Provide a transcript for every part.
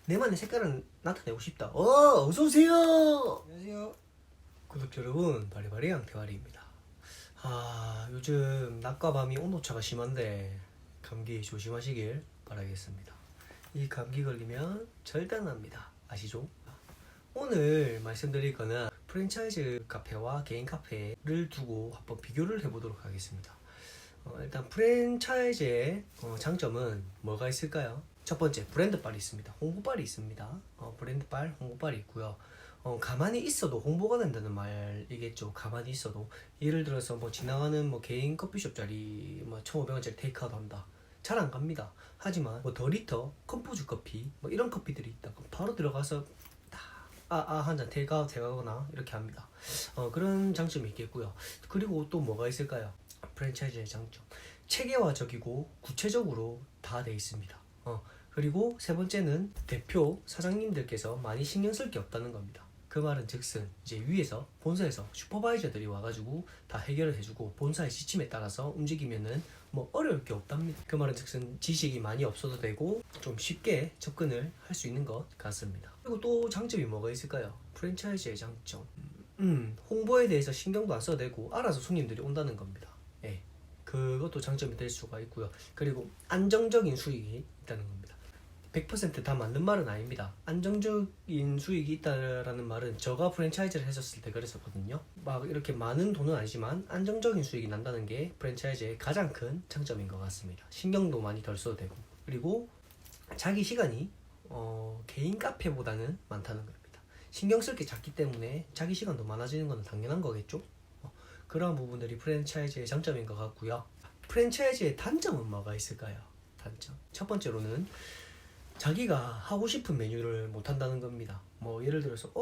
내만의 색깔을 나타내고 싶다. 어서오세요. 안녕하세요. 구독자 여러분, 바리바리 양태바리입니다. 요즘 낮과 밤이 온도차가 심한데 감기 조심하시길 바라겠습니다. 이 감기 걸리면 절대 안 납니다. 아시죠? 오늘 말씀드릴 거는 프랜차이즈 카페와 개인 카페를 두고 한번 비교를 해보도록 하겠습니다. 일단 프랜차이즈의 장점은 뭐가 있을까요? 첫 번째, 브랜드빨이 있습니다. 홍보빨이 있습니다. 브랜드빨, 홍보빨이 있고요. 가만히 있어도 홍보가 된다는 말이겠죠. 가만히 있어도 예를 들어서 뭐 지나가는 뭐 개인 커피숍 자리 뭐 1,500원짜리 테이크아웃 한다. 잘 안 갑니다. 하지만 뭐 더리터, 컴포즈 커피 뭐 이런 커피들이 있다. 그럼 바로 들어가서 한 잔 테이크아웃 해가거나 이렇게 합니다. 그런 장점이 있겠고요. 그리고 또 뭐가 있을까요? 프랜차이즈의 장점, 체계화적이고 구체적으로 다 돼 있습니다. 그리고 세 번째는 대표 사장님들께서 많이 신경 쓸 게 없다는 겁니다. 그 말은 즉슨 이제 위에서 본사에서 슈퍼바이저들이 와가지고 다 해결을 해주고 본사의 지침에 따라서 움직이면은 뭐 어려울 게 없답니다. 그 말은 즉슨 지식이 많이 없어도 되고 좀 쉽게 접근을 할 수 있는 것 같습니다. 그리고 또 장점이 뭐가 있을까요? 프랜차이즈의 장점, 홍보에 대해서 신경도 안 써도 되고 알아서 손님들이 온다는 겁니다. 예, 그것도 장점이 될 수가 있고요. 그리고 안정적인 수익이 있다는 겁니다. 100%다 맞는 말은 아닙니다. 안정적인 수익이 있다라는 말은 제가 프랜차이즈를 했었을 때 그랬었거든요. 막 이렇게 많은 돈은 아니지만 안정적인 수익이 난다는 게 프랜차이즈의 가장 큰 장점인 것 같습니다. 신경도 많이 덜 써도 되고, 그리고 자기 시간이 개인 카페보다는 많다는 겁니다. 신경 쓸 게 작기 때문에 자기 시간도 많아지는 건 당연한 거겠죠. 그러한 부분들이 프랜차이즈의 장점인 것 같고요. 프랜차이즈의 단점은 뭐가 있을까요? 단점, 첫 번째로는 자기가 하고 싶은 메뉴를 못 한다는 겁니다. 뭐 예를 들어서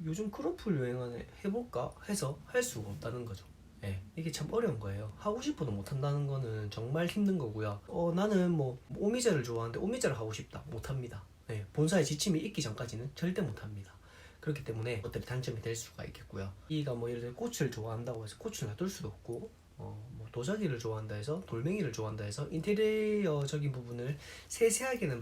요즘 크로플 유행하네, 해볼까 해서 할 수가 없다는 거죠. 예, 이게 참 어려운 거예요. 하고 싶어도 못 한다는 거는 정말 힘든 거고요. 나는 뭐 오미자를 좋아하는데 오미자를 하고 싶다, 못 합니다. 예, 본사의 지침이 있기 전까지는 절대 못 합니다. 그렇기 때문에 어떤 단점이 될 수가 있겠고요. 이가 뭐 예를 들어 꽃을 좋아한다고 해서 꽃을 놔둘 수도 없고, 뭐 도자기를 좋아한다 해서 돌멩이를 좋아한다 해서 인테리어적인 부분을 세세하게는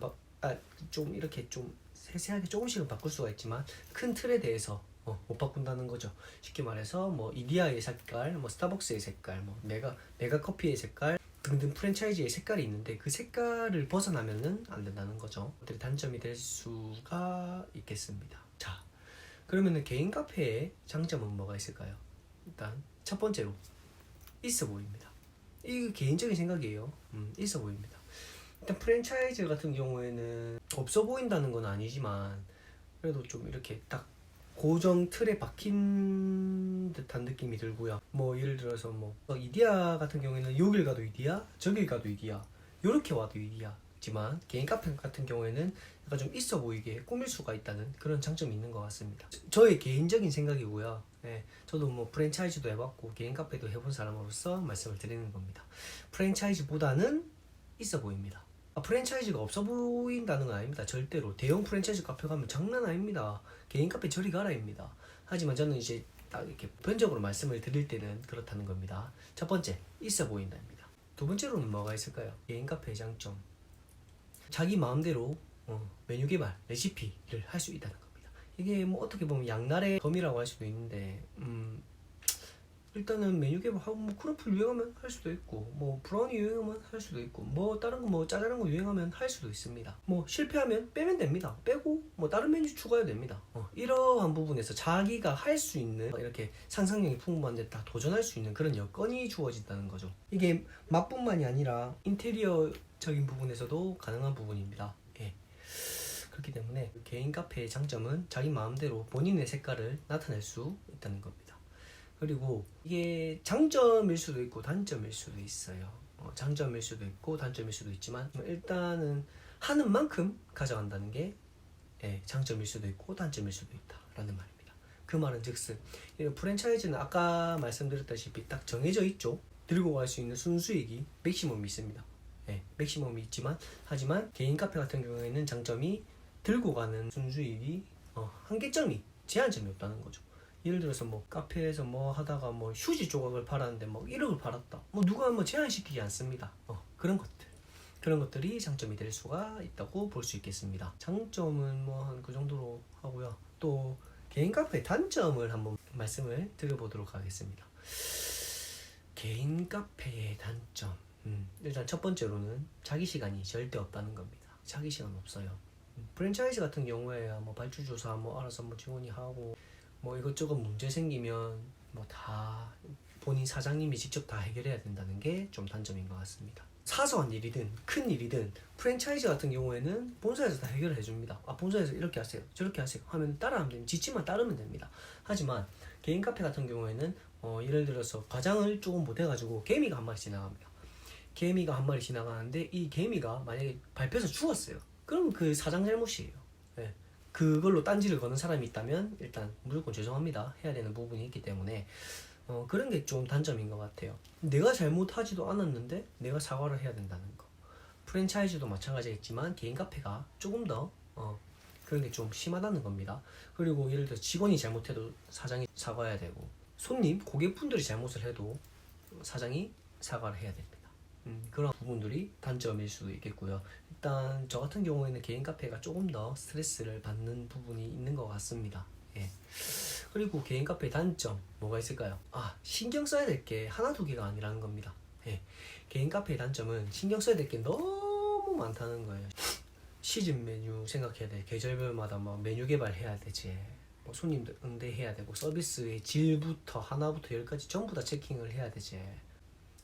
좀 이렇게 좀 세세하게 조금씩은 바꿀 수가 있지만 큰 틀에 대해서 못 바꾼다는 거죠. 쉽게 말해서 뭐 이디야의 색깔, 뭐 스타벅스의 색깔, 뭐 메가 커피의 색깔 등등 프랜차이즈의 색깔이 있는데 그 색깔을 벗어나면은 안 된다는 거죠. 단점이 될 수가 있겠습니다. 자, 그러면은 개인 카페의 장점은 뭐가 있을까요? 일단 첫 번째로 있어 보입니다. 이거 개인적인 생각이에요. 있어 보입니다. 일단 프랜차이즈 같은 경우에는 없어 보인다는 건 아니지만 그래도 좀 이렇게 딱 고정 틀에 박힌 듯한 느낌이 들고요. 뭐 예를 들어서 뭐 이디야 같은 경우에는 여길 가도 이디야, 저길 가도 이디야, 요렇게 와도 이디야지만 개인 카페 같은 경우에는 약간 좀 있어 보이게 꾸밀 수가 있다는 그런 장점이 있는 것 같습니다. 저의 개인적인 생각이고요. 네, 저도 뭐 프랜차이즈도 해봤고 개인 카페도 해본 사람으로서 말씀을 드리는 겁니다. 프랜차이즈보다는 있어 보입니다. 프랜차이즈가 없어 보인다는 건 아닙니다. 절대로 대형 프랜차이즈 카페 가면 장난 아닙니다. 개인 카페 저리 가라입니다. 하지만 저는 이제 딱 이렇게 보편적으로 말씀을 드릴 때는 그렇다는 겁니다. 첫 번째, 있어 보인다입니다. 두 번째로는 뭐가 있을까요? 개인 카페의 장점, 자기 마음대로 메뉴 개발, 레시피를 할 수 있다는 겁니다. 이게 뭐 어떻게 보면 양날의 검이라고 할 수도 있는데 일단은 메뉴 개발하고 뭐 크로플 유행하면 할 수도 있고 뭐 브라우니 유행하면 할 수도 있고 뭐 다른 거 뭐 짜잘한 거 유행하면 할 수도 있습니다. 뭐 실패하면 빼면 됩니다. 빼고 뭐 다른 메뉴 추가해도 됩니다. 이러한 부분에서 자기가 할 수 있는 이렇게 상상력이 풍부한 데 다 도전할 수 있는 그런 여건이 주어진다는 거죠. 이게 맛뿐만이 아니라 인테리어적인 부분에서도 가능한 부분입니다. 예. 그렇기 때문에 개인 카페의 장점은 자기 마음대로 본인의 색깔을 나타낼 수 있다는 겁니다. 그리고 이게 장점일 수도 있고 단점일 수도 있어요. 장점일 수도 있고 단점일 수도 있지만 일단은 하는 만큼 가져간다는 게 장점일 수도 있고 단점일 수도 있다라는 말입니다. 그 말은 즉슨 프랜차이즈는 아까 말씀드렸다시피 딱 정해져 있죠. 들고 갈 수 있는 순수익이 맥시멈이 있습니다. 맥시멈이 있지만 하지만 개인 카페 같은 경우에는 장점이 들고 가는 순수익이 한계점이 제한점이 없다는 거죠. 예를 들어서 뭐 카페에서 뭐 하다가 뭐 휴지 조각을 팔았는데 뭐 1억을 팔았다. 뭐 누가 뭐 제한시키지 않습니다. 그런 것들. 그런 것들이 장점이 될 수가 있다고 볼 수 있겠습니다. 장점은 뭐 한 그 정도로 하고요. 또 개인 카페 단점을 한번 말씀을 드려보도록 하겠습니다. 개인 카페의 단점. 일단 첫 번째로는 자기 시간이 절대 없다는 겁니다. 자기 시간 없어요. 프랜차이즈 같은 경우에 뭐 발주 조사 뭐 알아서 뭐 직원이 하고 뭐 이것저것 문제 생기면 뭐 다 본인 사장님이 직접 다 해결해야 된다는 게 좀 단점인 것 같습니다. 사소한 일이든 큰 일이든 프랜차이즈 같은 경우에는 본사에서 다 해결을 해줍니다. 본사에서 이렇게 하세요 저렇게 하세요 하면 따라하면 됩니다. 지침만 따르면 됩니다. 하지만 개인 카페 같은 경우에는 예를 들어서 과장을 조금 못해가지고 개미가 한 마리 지나갑니다. 개미가 한 마리 지나가는데 이 개미가 만약에 밟혀서 죽었어요. 그럼 그 사장 잘못이에요. 네. 그걸로 딴지를 거는 사람이 있다면 일단 무조건 죄송합니다 해야 되는 부분이 있기 때문에 그런 게 좀 단점인 것 같아요. 내가 잘못하지도 않았는데 내가 사과를 해야 된다는 거. 프랜차이즈도 마찬가지겠지만 개인 카페가 조금 더 그런 게 좀 심하다는 겁니다. 그리고 예를 들어 직원이 잘못해도 사장이 사과해야 되고 손님, 고객분들이 잘못을 해도 사장이 사과를 해야 됩니다. 그런 부분들이 단점일 수도 있겠고요. 일단 저 같은 경우에는 개인 카페가 조금 더 스트레스를 받는 부분이 있는 것 같습니다. 예. 그리고 개인 카페 단점 뭐가 있을까요? 신경 써야 될 게 하나 두 개가 아니라는 겁니다. 예. 개인 카페의 단점은 신경 써야 될 게 너무 많다는 거예요. 시즌 메뉴 생각해야 돼. 계절별마다 막 메뉴 개발해야 되지. 뭐 손님들 응대해야 되고 서비스의 질부터 하나부터 열까지 전부 다 체킹을 해야 되지.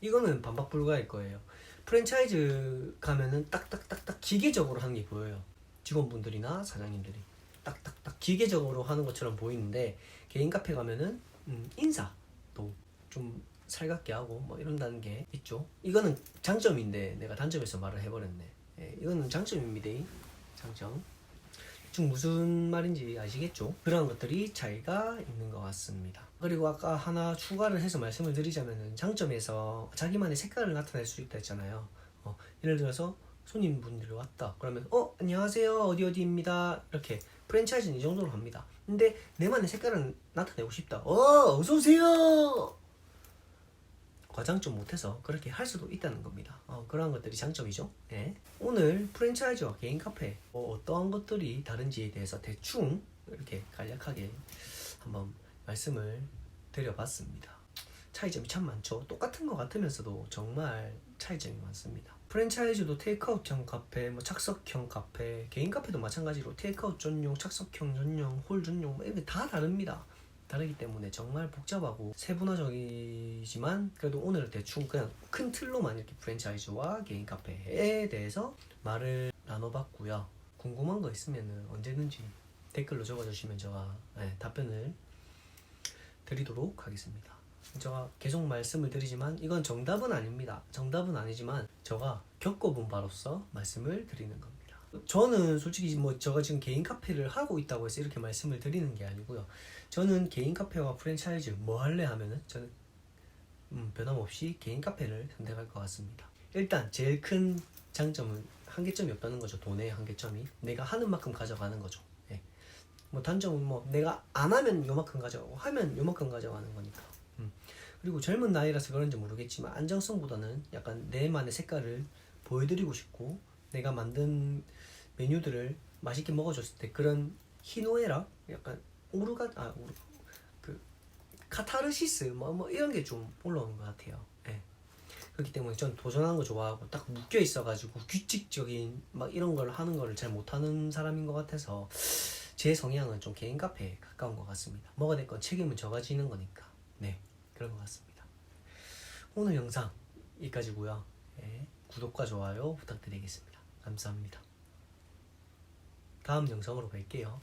이거는 반박 불가일 거예요. 프랜차이즈 가면은 딱딱딱딱 기계적으로 하는 게 보여요. 직원분들이나 사장님들이 딱딱딱 기계적으로 하는 것처럼 보이는데 개인 카페 가면은 인사도 좀 살갑게 하고 뭐 이런다는 게 있죠. 이거는 장점인데 내가 단점에서 말을 해버렸네. 예, 이거는 장점입니다. 장점. 지금 무슨 말인지 아시겠죠? 그런 것들이 차이가 있는 것 같습니다. 그리고 아까 하나 추가를 해서 말씀을 드리자면은 장점에서 자기만의 색깔을 나타낼 수 있다 했잖아요. 예를 들어서 손님분들이 왔다 그러면 안녕하세요 어디어디입니다 이렇게 프랜차이즈는 이 정도로 합니다. 근데 내만의 색깔을 나타내고 싶다. 어서오세요 과장 좀 못해서 그렇게 할 수도 있다는 겁니다. 그러한 것들이 장점이죠. 네. 오늘 프랜차이즈와 개인 카페 어떠한 것들이 다른지에 대해서 대충 이렇게 간략하게 한번 말씀을 드려봤습니다. 차이점이 참 많죠. 똑같은 것 같으면서도 정말 차이점이 많습니다. 프랜차이즈도 테이크아웃형 카페, 뭐 착석형 카페, 개인 카페도 마찬가지로 테이크아웃 전용, 착석형 전용, 홀 전용 이렇게 다 다릅니다. 다르기 때문에 정말 복잡하고 세분화적이지만 그래도 오늘 대충 그냥 큰 틀로만 이렇게 프랜차이즈와 개인 카페에 대해서 말을 나눠봤고요. 궁금한 거 있으면 언제든지 댓글로 적어주시면 제가 답변을 드리도록 하겠습니다. 제가 계속 말씀을 드리지만 이건 정답은 아닙니다. 정답은 아니지만 제가 겪어본 바로서 말씀을 드리는 겁니다. 저는 솔직히 뭐 제가 지금 개인 카페를 하고 있다고 해서 이렇게 말씀을 드리는 게 아니고요. 저는 개인 카페와 프랜차이즈 뭐 할래 하면은 저는 변함없이 개인 카페를 선택할 것 같습니다. 일단 제일 큰 장점은 한계점이 없다는 거죠. 돈의 한계점이 내가 하는 만큼 가져가는 거죠. 예. 뭐 단점은 뭐 내가 안 하면 요만큼 가져가고 하면 요만큼 가져가는 거니까. 그리고 젊은 나이라서 그런지 모르겠지만 안정성보다는 약간 내만의 색깔을 보여드리고 싶고 내가 만든 메뉴들을 맛있게 먹어줬을 때 그런 희노애락 약간 그 카타르시스 뭐 이런 게 좀 올라오는 것 같아요. 예. 그렇기 때문에 전 도전하는 거 좋아하고 딱 묶여 있어가지고 규칙적인 막 이런 걸 하는 거를 잘 못하는 사람인 것 같아서 제 성향은 좀 개인 카페에 가까운 것 같습니다. 뭐가 됐건 책임은 저가 지는 거니까. 네, 그런 것 같습니다. 오늘 영상 여기까지고요. 네, 구독과 좋아요 부탁드리겠습니다. 감사합니다. 다음 영상으로 뵐게요.